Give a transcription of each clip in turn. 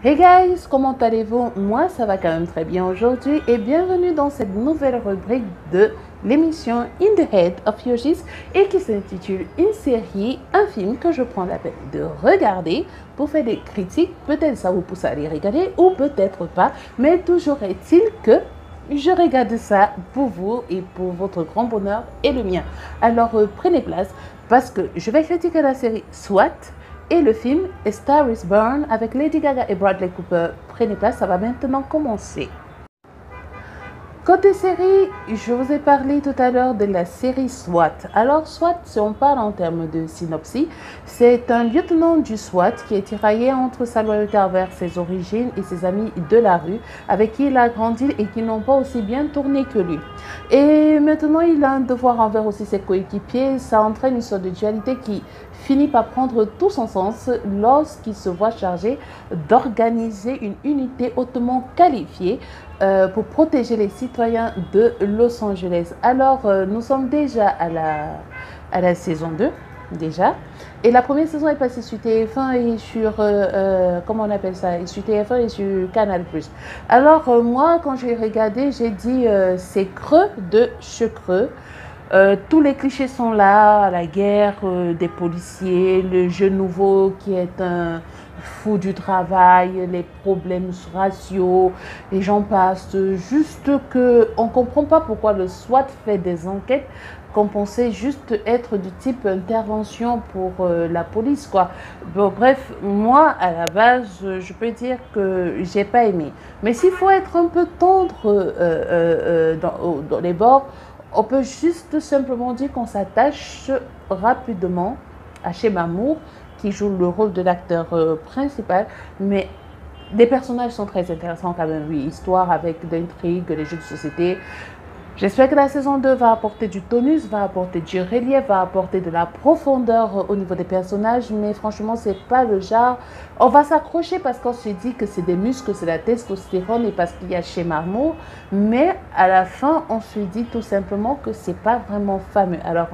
Hey guys, comment allez-vous? Moi, ça va quand même très bien aujourd'hui et bienvenue dans cette nouvelle rubrique de l'émission In the Head of Yoshis et qui s'intitule une série, un film que je prends la peine de regarder pour faire des critiques. Peut-être ça vous pousse à aller regarder ou peut-être pas, mais toujours est-il que je regarde ça pour vous et pour votre grand bonheur et le mien. Alors prenez place parce que je vais critiquer la série SWAT et le film A Star is Born avec Lady Gaga et Bradley Cooper. Prenez place, ça va maintenant commencer. Côté série, je vous ai parlé tout à l'heure de la série SWAT. Alors SWAT, si on parle en termes de synopsis, c'est un lieutenant du SWAT qui est tiraillé entre sa loyauté envers ses origines et ses amis de la rue avec qui il a grandi et qui n'ont pas aussi bien tourné que lui. Et maintenant, il a un devoir envers aussi ses coéquipiers. Ça entraîne une sorte de dualité qui finit par prendre tout son sens lorsqu'il se voit chargé d'organiser une unité hautement qualifiée pour protéger les citoyens de Los Angeles. Alors, nous sommes déjà à la saison 2, déjà. Et la première saison est passée sur TF1 et sur, comment on appelle ça, et sur TF1 et sur Canal+. Alors, moi, quand j'ai regardé, j'ai dit, c'est creux de chez creux. Tous les clichés sont là, la guerre des policiers, le jeune nouveau qui est un fou du travail, les problèmes raciaux, et j'en passe. Juste qu'on ne comprend pas pourquoi le SWAT fait des enquêtes qu'on pensait juste être du type intervention pour la police, quoi. Bon, bref, moi, à la base, je peux dire que j'ai pas aimé. Mais s'il faut être un peu tendre dans les bords, on peut juste simplement dire qu'on s'attache rapidement à Shema Moore, qui joue le rôle de l'acteur principal, mais les personnages sont très intéressants quand même, oui, histoire avec l'intrigue, les jeux de société. J'espère que la saison 2 va apporter du tonus, va apporter du relief, va apporter de la profondeur au niveau des personnages, mais franchement, c'est pas le genre. On va s'accrocher parce qu'on se dit que c'est des muscles, c'est la testostérone et parce qu'il y a chez Marmot, mais à la fin, on se dit tout simplement que c'est pas vraiment fameux. Alors,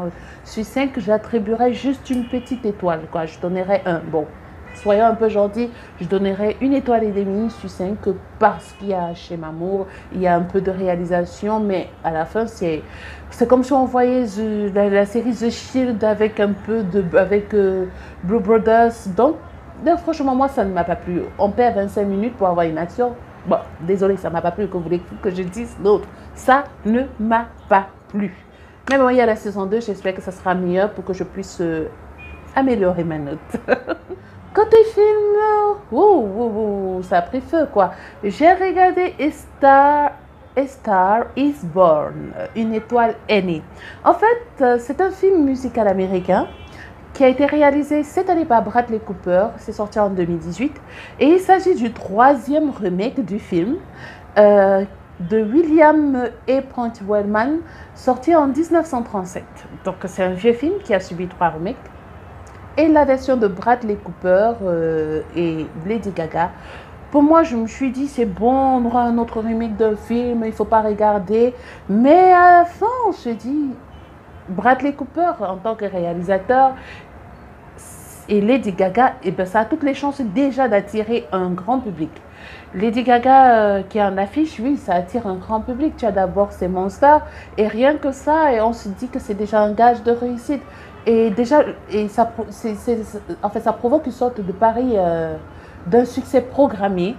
sur 5, j'attribuerais juste une petite étoile, quoi. Je donnerais un. Bon, soyons un peu gentils, je donnerais 1,5 étoile sur 5 parce qu'il y a chez Mamour, il y a un peu de réalisation, mais à la fin, c'est comme si on voyait la série The Shield avec un peu de Blue Brothers. Donc, franchement, moi, ça ne m'a pas plu. On perd 25 minutes pour avoir une action. Bon, désolé, ça ne m'a pas plu, que vous voulez que je dise l'autre. Ça ne m'a pas plu. Mais bon, il y a la saison 2, j'espère que ça sera meilleur pour que je puisse améliorer ma note. Côté film, ça a pris feu, quoi. J'ai regardé A Star is Born, une étoile est née. En fait, c'est un film musical américain qui a été réalisé cette année par Bradley Cooper. C'est sorti en 2018. Et il s'agit du 3e remake du film de William E. Wellman, sorti en 1937. Donc, c'est un vieux film qui a subi 3 remakes. Et la version de Bradley Cooper et Lady Gaga. Pour moi, je me suis dit, c'est bon, on aura un autre remake d'un film, il ne faut pas regarder. Mais à la fin, on se dit, Bradley Cooper, en tant que réalisateur, et Lady Gaga, et ben, ça a toutes les chances déjà d'attirer un grand public. Lady Gaga qui est en affiche, oui, ça attire un grand public. Tu as d'abord ces Monsters, et rien que ça, et on se dit que c'est déjà un gage de réussite. Et déjà, en fait, ça provoque une sorte de pari d'un succès programmé.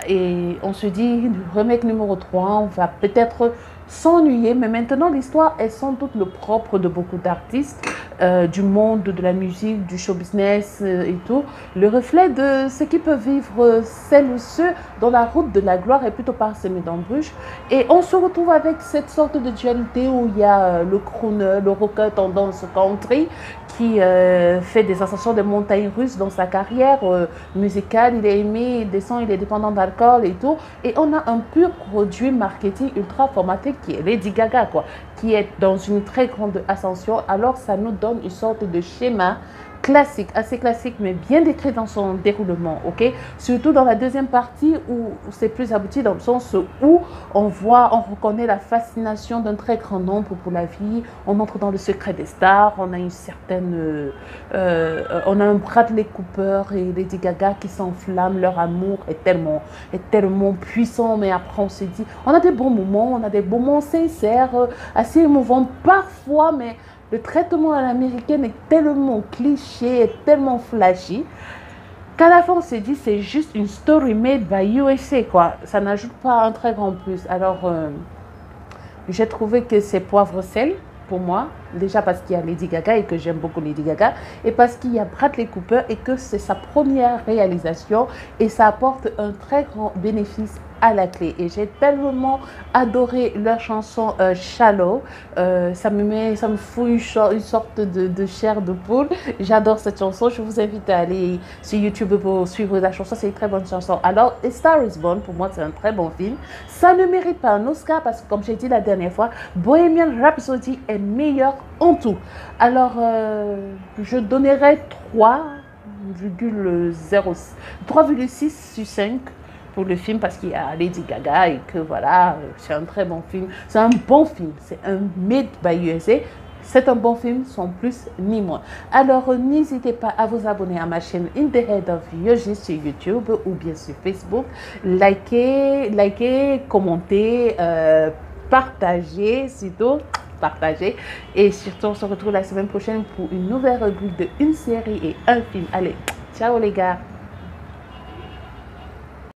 Et on se dit, remake numéro 3, on va peut-être s'ennuyer. Mais maintenant, l'histoire est sans doute le propre de beaucoup d'artistes du monde de la musique, du show business et tout. Le reflet de ce qui peut vivre celles ou ceux dont la route de la gloire est plutôt parsemée d'embûches. Et on se retrouve avec cette sorte de dualité où il y a le crooner, le rocker tendance country qui fait des ascensions de montagnes russes dans sa carrière musicale. Il est aimé, il descend, il est dépendant d'alcool et tout. Et on a un pur produit marketing ultra formaté qui est Lady Gaga, quoi, qui est dans une très grande ascension. Alors ça nous donne une sorte de schéma classique, assez classique, mais bien décrit dans son déroulement, ok? Surtout dans la deuxième partie où c'est plus abouti dans le sens où on reconnaît la fascination d'un très grand nombre pour la vie, on entre dans le secret des stars, on a une certaine... on a un Bradley Cooper et Lady Gaga qui s'enflamment, leur amour est tellement puissant, mais après on se dit, on a des bons moments sincères, assez émouvants parfois, mais le traitement à l'américaine est tellement cliché, est tellement flashy, qu'à la fin on se dit c'est juste une story made by USA, quoi. Ça n'ajoute pas un très grand plus. Alors, j'ai trouvé que c'est poivre-sel pour moi, déjà parce qu'il y a Lady Gaga et que j'aime beaucoup Lady Gaga, et parce qu'il y a Bradley Cooper et que c'est sa première réalisation et ça apporte un très grand bénéfice à la clé. Et j'ai tellement adoré leur chanson Shallow, ça me fout une sorte de chair de poule. J'adore cette chanson, je vous invite à aller sur YouTube pour suivre la chanson, c'est une très bonne chanson. Alors, A Star is Born, pour moi c'est un très bon film, ça ne mérite pas un Oscar parce que comme j'ai dit la dernière fois, Bohemian Rhapsody est meilleur en tout. Alors, je donnerais 3,6 sur 5 pour le film parce qu'il y a Lady Gaga et que voilà, c'est un très bon film. C'est un bon film, c'est un made by USA. C'est un bon film, sans plus ni moins. Alors, n'hésitez pas à vous abonner à ma chaîne In the Head of Yogi sur YouTube ou bien sur Facebook. Likez, commentez, partagez, surtout partagez. Et surtout, on se retrouve la semaine prochaine pour une nouvelle rubrique de une série et un film. Allez, ciao les gars!